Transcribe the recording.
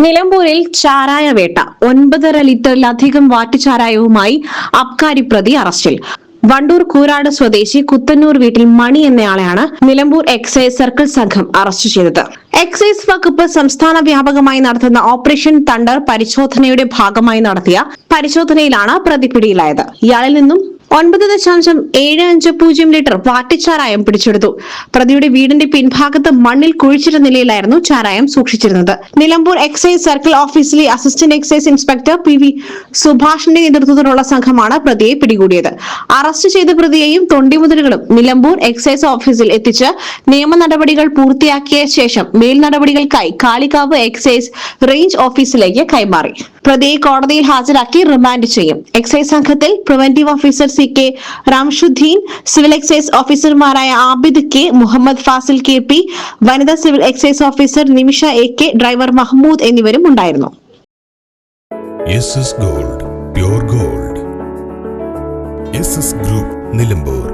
നിലമ്പൂരിൽ ചാരായവേട്ട 9.5 ലിറ്ററിലധികം വാറ്റുചാരായവുമായി അബ്കാരി പ്രതി അറസ്റ്റിൽ. വണ്ടൂർ കൂരാട് സ്വദേശി കുത്തന്നൂർ വീട്ടിൽ മണി എന്നയാളെയാണ് നിലമ്പൂർ എക്സൈസ് സർക്കിൾ സംഘം അറസ്റ്റ് ചെയ്തത്. എക്സൈസ് വകുപ്പ് സംസ്ഥാന വ്യാപകമായി നടത്തുന്ന ഓപ്പറേഷൻ തണ്ടർ പരിശോധനയുടെ ഭാഗമായി നടത്തിയ പരിശോധനയിലാണ് പ്രതി പിടിയിലായത്. ഇയാളിൽ നിന്നും 9.75 ലിറ്റർ വാറ്റുചാരായം പിടിച്ചെടുത്തു. പ്രതിയുടെ വീടിന്റെ പിൻഭാഗത്ത് മണ്ണിൽ കുഴിച്ചിട്ട നിലയിലായിരുന്നു ചാരായം സൂക്ഷിച്ചിരുന്നത്. നിലമ്പൂർ എക്സൈസ് സർക്കിൾ ഓഫീസിലെ അസിസ്റ്റന്റ് എക്സൈസ് ഇൻസ്പെക്ടർ PV സുഭാഷിന്റെ നേതൃത്വത്തിലുള്ള സംഘമാണ് പ്രതിയെ പിടികൂടിയത്. അറസ്റ്റ് ചെയ്ത പ്രതിയെയും തൊണ്ടിമുതലുകളും നിലമ്പൂർ എക്സൈസ് ഓഫീസിൽ എത്തിച്ച് നിയമ നടപടികൾ പൂർത്തിയാക്കിയ ശേഷം മേൽ നടപടികൾക്കായി കാളികാവ് എക്സൈസ് റേഞ്ച് ഓഫീസിലേക്ക് കൈമാറി. പ്രതിയെ കോടതിയിൽ ഹാജരാക്കി റിമാൻഡ് ചെയ്യും. എക്സൈസ് സംഘത്തിൽ preventive officer CK Ramshuddeen, civil excise ഓഫീസർമാരായ ആബിദ് K, മുഹമ്മദ് ഫാസിൽ KP, വനിതാ civil excise officer Nimisha AK, driver Mahmood എന്നിവരും ഉണ്ടായിരുന്നു. SS Gold, Pure Gold. SS Group, Nilambur.